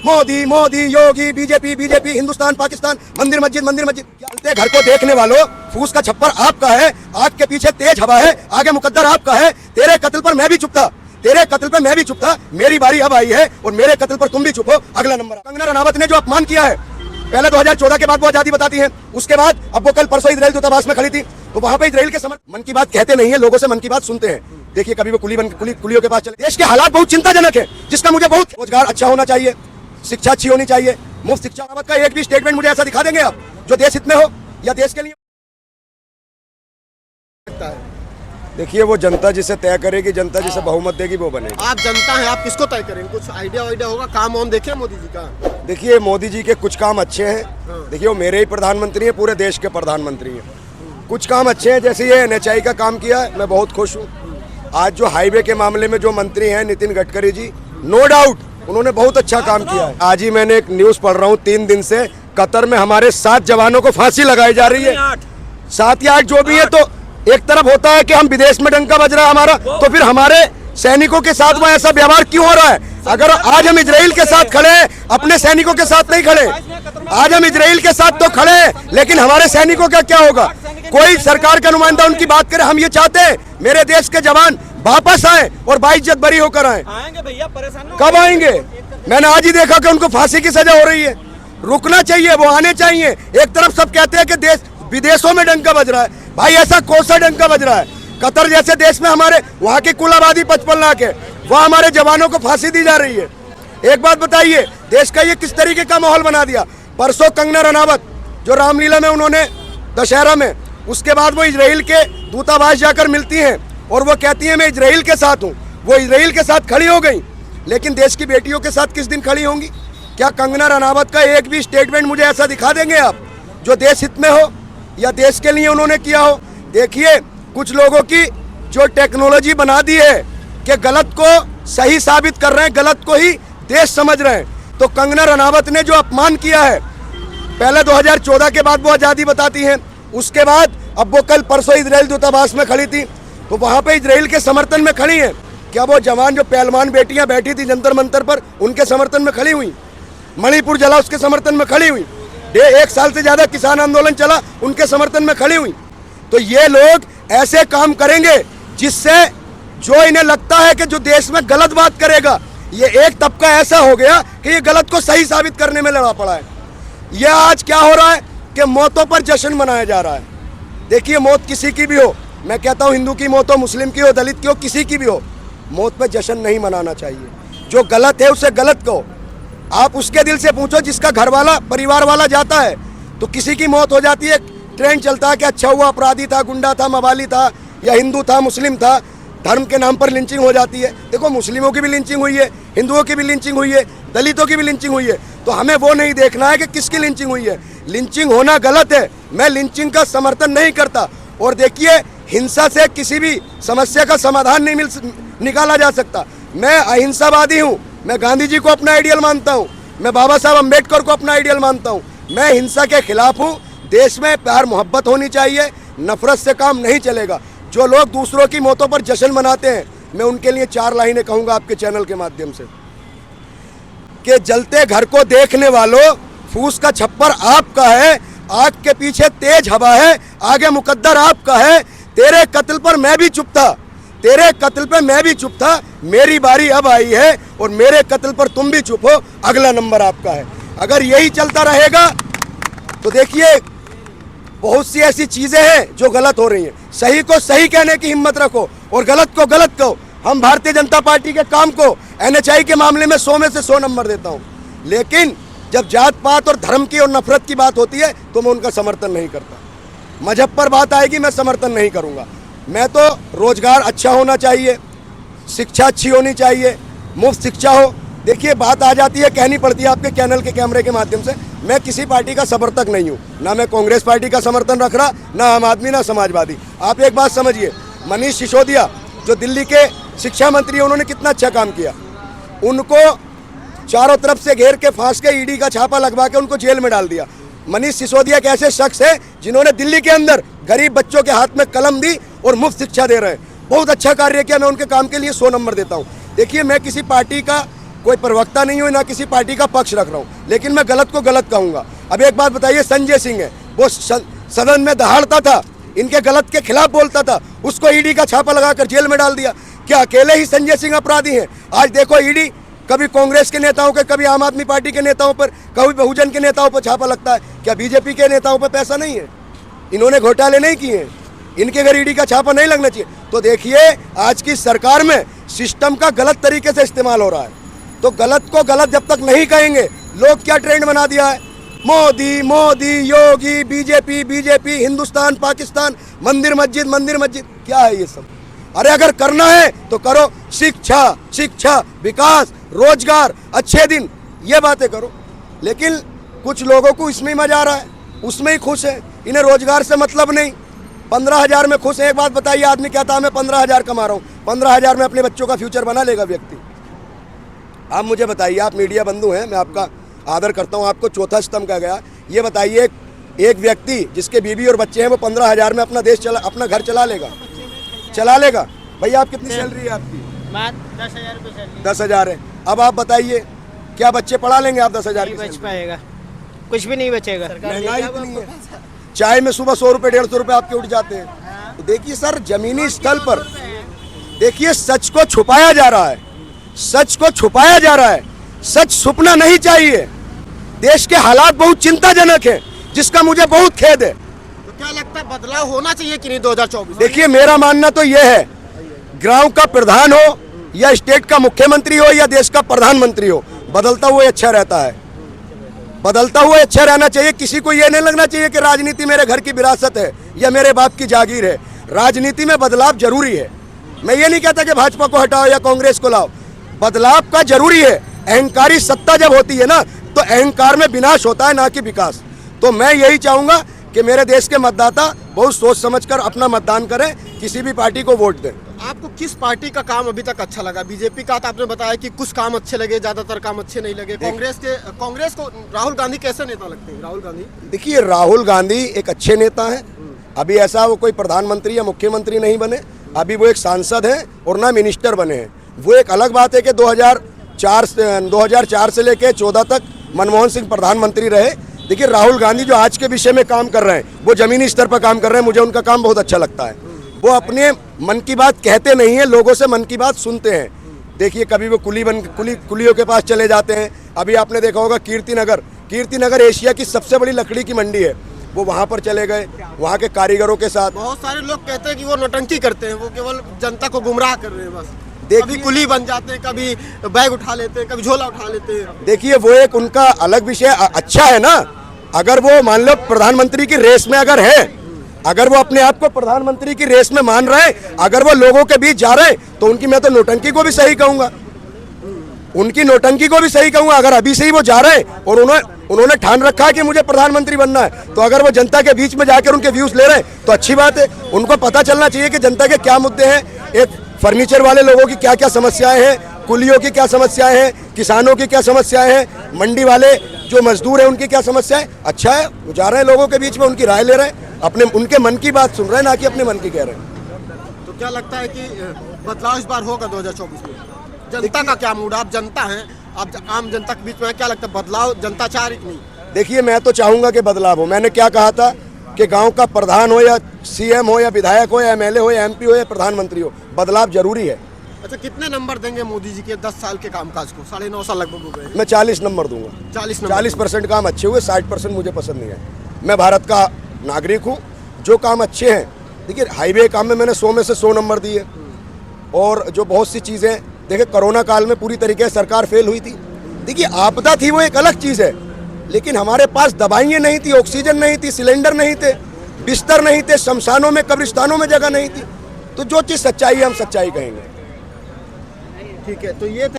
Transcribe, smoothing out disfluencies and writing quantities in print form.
Modi Modi Yogi BJP BJP Hindustan Pakistan मंदिर मस्जिद चलते घर को देखने वालों, फूस का छप्पर आपका है, आग के पीछे तेज हवा है, आगे मुकद्दर आपका है। तेरे कत्ल पर मैं भी चुप था, तेरे कत्ल पर मैं भी चुप था, मेरी बारी अब आई है और मेरे कत्ल पर तुम भी चुप हो। अगला नंबर। कंगना रनावत ने जो अपमान किया है, पहले 2014 के बाद वो आजादी बताती है, उसके बाद अब वो कल परसों इजराइल दूतावास में खड़ी थी, तो वहां पे इजराइल के समर्थन मन की बात कहते नहीं है, लोगों से मन की बात सुनते हैं। देखिए कभी वो कुलियों के पास चले। देश के हालात बहुत चिंताजनक है, जिसका मुझे बहुत रोजगार अच्छा होना चाहिए, शिक्षा अच्छी होनी चाहिए, मुफ्त शिक्षा का एक भी स्टेटमेंट मुझे ऐसा दिखा देंगे आप जो देश हित में हो या देश के लिए। देखिए वो जनता जिसे तय करेगी, जनता जिसे बहुमत देगी वो बनेगी। आप जनता हैं, आप किसको तय करेंगे? कुछ आइडिया होगा? काम ऑन देखे मोदी जी का? देखिए मोदी जी के कुछ काम अच्छे हैं। देखिए वो मेरे ही प्रधानमंत्री हैं, पूरे देश के प्रधानमंत्री हैं। कुछ काम अच्छे हैं, जैसे ये NHI का काम किया है, मैं बहुत खुश हूँ। आज जो हाईवे के मामले में जो मंत्री हैं नितिन गडकरी जी, नो डाउट उन्होंने बहुत अच्छा काम किया है। आज ही मैंने एक न्यूज पढ़ रहा हूँ, 3 दिन से कतर में हमारे 7 जवानों को फांसी लगाई जा रही है। 7 या 8 जो भी है, तो एक तरफ होता है कि हम विदेश में डंका बज रहा है हमारा, तो फिर हमारे सैनिकों के साथ वो ऐसा व्यवहार क्यों हो रहा है? अगर आज हम इजराइल के साथ खड़े हैं, अपने सैनिकों के साथ नहीं खड़े। आज हम इजराइल के साथ तो खड़े हैं, लेकिन हमारे सैनिकों का क्या होगा? कोई सरकार का नुमाइंदा उनकी बात करे। हम ये चाहते हैं मेरे देश के जवान वापस आए और बाइज्जत बरी होकर आए। आएंगे भैया, परेशान कब आएंगे? मैंने आज ही देखा कि उनको फांसी की सजा हो रही है। रुकना चाहिए, वो आने चाहिए। एक तरफ सब कहते हैं कि देश विदेशों में डंका बज रहा है, भाई ऐसा कौन सा डंका बज रहा है? कतर जैसे देश में हमारे वहाँ की कुल आबादी 55 लाख है, वहाँ हमारे जवानों को फांसी दी जा रही है। एक बात बताइए, देश का ये किस तरीके का माहौल बना दिया। परसों कंगना रनावत जो रामलीला में उन्होंने दशहरा में, उसके बाद वो इजराइल के दूतावास जाकर मिलती हैं और वो कहती हैं मैं इजराइल के साथ हूँ। वो इजराइल के साथ खड़ी हो गई, लेकिन देश की बेटियों के साथ किस दिन खड़ी होंगी? क्या कंगना रनावत का एक भी स्टेटमेंट मुझे ऐसा दिखा देंगे आप जो देश हित में हो या देश के लिए उन्होंने किया हो? देखिए कुछ लोगों की जो टेक्नोलॉजी बना दी है कि गलत को सही साबित कर रहे हैं, गलत को ही देश समझ रहे हैं। तो कंगना रनावत ने जो अपमान किया है, पहले 2014 के बाद वो आज़ादी बताती हैं, उसके बाद अब वो कल परसों इजराइल दूतावास में खड़ी थी, तो वहाँ पे इजराइल के समर्थन में खड़ी हैं। क्या वो जवान जो पहलवान बेटियां बैठी थी जंतर मंतर पर, उनके समर्थन में खड़ी हुई? मणिपुर जला उसके समर्थन में खड़ी हुई? 1 साल से ज्यादा किसान आंदोलन चला, उनके समर्थन में खड़ी हुई? तो ये लोग ऐसे काम करेंगे जिससे जो इन्हें लगता है कि जो देश में गलत बात करेगा, ये एक तबका ऐसा हो गया कि ये गलत को सही साबित करने में लड़ा पड़ा है। ये आज क्या हो रहा है कि मौतों पर जश्न मनाया जा रहा है। देखिए मौत किसी की भी हो, मैं कहता हूँ हिंदू की मौत हो, मुस्लिम की हो, दलित की हो, किसी की भी हो, मौत पर जश्न नहीं मनाना चाहिए। जो गलत है उसे गलत कहो। आप उसके दिल से पूछो जिसका घर वाला परिवार वाला जाता है, तो किसी की मौत हो जाती है, ट्रेंड चलता है कि अच्छा हुआ, अपराधी था, गुंडा था, मवाली था, या हिंदू था, मुस्लिम था, धर्म के नाम पर लिंचिंग हो जाती है। देखो मुस्लिमों की भी लिंचिंग हुई है, हिंदुओं की भी लिंचिंग हुई है, दलितों की भी लिंचिंग हुई है। तो हमें वो नहीं देखना है कि किसकी लिंचिंग हुई है। लिंचिंग होना गलत है, मैं लिंचिंग का समर्थन नहीं करता। और देखिए हिंसा से किसी भी समस्या का समाधान नहीं निकाला जा सकता। मैं अहिंसावादी हूँ, मैं गांधी जी को अपना आइडियल मानता हूँ, मैं बाबा साहब अम्बेडकर को अपना आइडियल मानता हूँ। मैं हिंसा के खिलाफ हूँ। देश में प्यार मोहब्बत होनी चाहिए, नफरत से काम नहीं चलेगा। जो लोग दूसरों की मौतों पर जश्न मनाते हैं, मैं उनके लिए 4 लाइनें कहूँगा आपके चैनल के माध्यम से कि जलते घर को देखने वालों, फूस का छप्पर आपका है, आग के पीछे तेज हवा है, आगे मुकद्दर आपका है। तेरे कत्ल पर मैं भी चुप था, तेरे कत्ल पे मैं भी चुप था, मेरी बारी अब आई है और मेरे कत्ल पर तुम भी चुप हो। अगला नंबर आपका है। अगर यही चलता रहेगा तो देखिए बहुत सी ऐसी चीजें हैं जो गलत हो रही हैं। सही को सही कहने की हिम्मत रखो और गलत को गलत कहो। हम भारतीय जनता पार्टी के काम को NHI के मामले में 100 में से 100 नंबर देता हूँ, लेकिन जब जात पात और धर्म की और नफरत की बात होती है तो मैं उनका समर्थन नहीं करता। मजहब पर बात आएगी मैं समर्थन नहीं करूँगा। मैं तो रोजगार अच्छा होना चाहिए, शिक्षा अच्छी होनी चाहिए, मुफ्त शिक्षा हो। देखिए बात आ जाती है, कहनी पड़ती है आपके चैनल के कैमरे के माध्यम से। मैं किसी पार्टी का समर्थक नहीं हूँ, ना मैं कांग्रेस पार्टी का समर्थन रख रहा, ना आम आदमी, ना समाजवादी। आप एक बात समझिए, मनीष सिसोदिया जो दिल्ली के शिक्षा मंत्री हैं, उन्होंने कितना अच्छा काम किया। उनको चारों तरफ से घेर के फांस के ED का छापा लगवा के उनको जेल में डाल दिया। मनीष सिसोदिया एक ऐसे शख्स है जिन्होंने दिल्ली के अंदर गरीब बच्चों के हाथ में कलम दी और मुफ्त शिक्षा दे रहे हैं। बहुत अच्छा कार्य किया, मैं उनके काम के लिए 100 नंबर देता हूँ। देखिए मैं किसी पार्टी का कोई प्रवक्ता नहीं हूँ, ना किसी पार्टी का पक्ष रख रहा हूँ, लेकिन मैं गलत को गलत कहूँगा। अब एक बात बताइए, संजय सिंह है, वो सदन में दहाड़ता था, इनके गलत के खिलाफ बोलता था, उसको ईडी का छापा लगाकर जेल में डाल दिया। क्या अकेले ही संजय सिंह अपराधी हैं? आज देखो ईडी कभी कांग्रेस के नेताओं के, कभी आम आदमी पार्टी के नेताओं पर, कभी बहुजन के नेताओं पर छापा लगता है। क्या बीजेपी के नेताओं पर पैसा नहीं है? इन्होंने घोटाले नहीं किए? इनके घर ईडी का छापा नहीं लगना चाहिए? तो देखिए, आज की सरकार में सिस्टम का गलत तरीके से इस्तेमाल हो रहा है। तो गलत को गलत जब तक नहीं कहेंगे, लोग क्या ट्रेंड बना दिया है, मोदी मोदी, योगी, बीजेपी बीजेपी, हिंदुस्तान पाकिस्तान, मंदिर मस्जिद, क्या है ये सब? अरे अगर करना है तो करो, शिक्षा, विकास, रोजगार, अच्छे दिन, ये बातें करो। लेकिन कुछ लोगों को इसमें ही मजा आ रहा है, उसमें ही खुश है, इन्हें रोजगार से मतलब नहीं। 15,000 में खुश है। एक बात बताइए, आदमी कहता है मैं 15,000 कमा रहा हूँ, 15,000 में अपने बच्चों का फ्यूचर बना लेगा व्यक्ति? आप मुझे बताइए, आप मीडिया बंधु हैं, मैं आपका आदर करता हूँ, आपको चौथा स्तंभ कहा गया। ये बताइए, एक व्यक्ति जिसके बीवी और बच्चे हैं, वो 15,000 में अपना अपना घर चला लेगा? भैया, आप कितनी सैलरी है आपकी? 10,000 रुपये सैलरी। 10,000 है। अब आप बताइए, क्या बच्चे पढ़ा लेंगे आप 10,000 की? बच पाएगा? कुछ भी नहीं बचेगा। महंगाई इतनी है, चाय में सुबह 100 रुपये 150 रुपये आपके उठ जाते हैं। तो देखिए सर, जमीनी स्तर पर देखिए, सच को छुपाया जा रहा है, सच छुपना नहीं चाहिए। देश के हालात बहुत चिंताजनक हैं, जिसका मुझे बहुत खेद है। तो क्या लगता है, बदलाव होना चाहिए कि नहीं 2024? देखिए, मेरा मानना तो यह है, गांव का प्रधान हो या स्टेट का मुख्यमंत्री हो या देश का प्रधानमंत्री हो, बदलता हुआ अच्छा रहता है, बदलता हुआ अच्छा रहना चाहिए। किसी को यह नहीं लगना चाहिए कि राजनीति मेरे घर की विरासत है या मेरे बाप की जागीर है। राजनीति में बदलाव जरूरी है। मैं ये नहीं कहता कि भाजपा को हटाओ या कांग्रेस को लाओ, बदलाव का जरूरी है। अहंकारी सत्ता जब होती है ना, तो अहंकार में विनाश होता है, ना कि विकास। तो मैं यही चाहूंगा कि मेरे देश के मतदाता बहुत सोच समझकर अपना मतदान करें, किसी भी पार्टी को वोट दें। आपको किस पार्टी का काम अभी तक अच्छा लगा? बीजेपी का तो आपने बताया कि कुछ काम अच्छे लगे, ज्यादातर काम अच्छे नहीं लगे। कांग्रेस को राहुल गांधी कैसे नेता लगते हैं? राहुल गांधी, देखिए, राहुल गांधी एक अच्छे नेता हैं। अभी ऐसा वो कोई प्रधानमंत्री या मुख्यमंत्री नहीं बने, अभी वो एक सांसद हैं और ना मिनिस्टर बने हैं। वो एक अलग बात है कि 2004 से लेकर 14 तक मनमोहन सिंह प्रधानमंत्री रहे। देखिए, राहुल गांधी जो आज के विषय में काम कर रहे हैं, वो जमीनी स्तर पर काम कर रहे हैं। मुझे उनका काम बहुत अच्छा लगता है। वो अपने मन की बात कहते नहीं है, लोगों से मन की बात सुनते हैं। देखिए, कभी वो कुलियों के पास चले जाते हैं। अभी आपने देखा होगा कीर्तिनगर एशिया की सबसे बड़ी लकड़ी की मंडी है, वो वहाँ पर चले गए, वहाँ के कारीगरों के साथ। बहुत सारे लोग कहते हैं कि वो नौटंकी करते हैं, वो केवल जनता को गुमराह कर रहे हैं बस। कभी देखिए, कुली बन जाते हैं, कभी बैग उठा लेते हैं, कभी झोला उठा लेते हैं। देखिए, वो एक उनका अलग विषय अच्छा है ना। अगर वो मान लो प्रधानमंत्री की रेस में अगर है, अगर वो अपने आप को प्रधानमंत्री की रेस में मान रहे हैं, अगर वो लोगों के बीच जा रहे हैं, तो उनकी मैं तो नौटंकी को भी सही कहूंगा, उनकी नौटंकी को भी सही कहूंगा। अगर अभी से ही वो जा रहे हैं और उन्होंने ठान रखा है कि मुझे प्रधानमंत्री बनना है, तो अगर वो जनता के बीच में जाकर उनके व्यूज ले रहे हैं, तो अच्छी बात है। उनको पता चलना चाहिए कि जनता के क्या मुद्दे हैं। एक फर्नीचर वाले लोगों की क्या क्या समस्याएं हैं, कुलियों की क्या समस्याएं हैं, किसानों की क्या समस्याएं हैं, मंडी वाले जो मजदूर हैं उनकी क्या समस्याएं। अच्छा है, वो जा रहे हैं लोगों के बीच में, उनकी राय ले रहे हैं, अपने उनके मन की बात सुन रहे हैं, ना कि अपने मन की कह रहे हैं। तो क्या लगता है कि बदलाव इस बार होगा 2024 में? जनता का क्या मूड? आप जनता हैं, आप आम जनता के बीच में क्या लगता है, बदलाव जनता चाह रही नहीं? देखिए, मैं तो चाहूंगा कि बदलाव हो। मैंने क्या कहा था कि गांव का प्रधान हो या सीएम हो या विधायक हो या एमएलए हो या एमपी हो या प्रधानमंत्री हो, बदलाव जरूरी है। अच्छा, कितने नंबर देंगे मोदी जी के 10 साल के कामकाज को? 9.5 साल लगभग हो गए। मैं 40 नंबर दूंगा। 40% काम अच्छे हुए, 60% मुझे पसंद नहीं है। मैं भारत का नागरिक हूँ, जो काम अच्छे हैं। देखिए, हाईवे काम में मैंने 100 में से 100 नंबर दिए, और जो बहुत सी चीज़ें, देखिए कोरोना काल में पूरी तरीके से सरकार फेल हुई थी। देखिए, आपदा थी, वो एक अलग चीज़ है, लेकिन हमारे पास दवाइयाँ नहीं थी, ऑक्सीजन नहीं थी, सिलेंडर नहीं थे, बिस्तर नहीं थे, शमशानों में कब्रिस्तानों में जगह नहीं थी। तो जो चीज़ सच्चाई है, हम सच्चाई कहेंगे। ठीक है, तो ये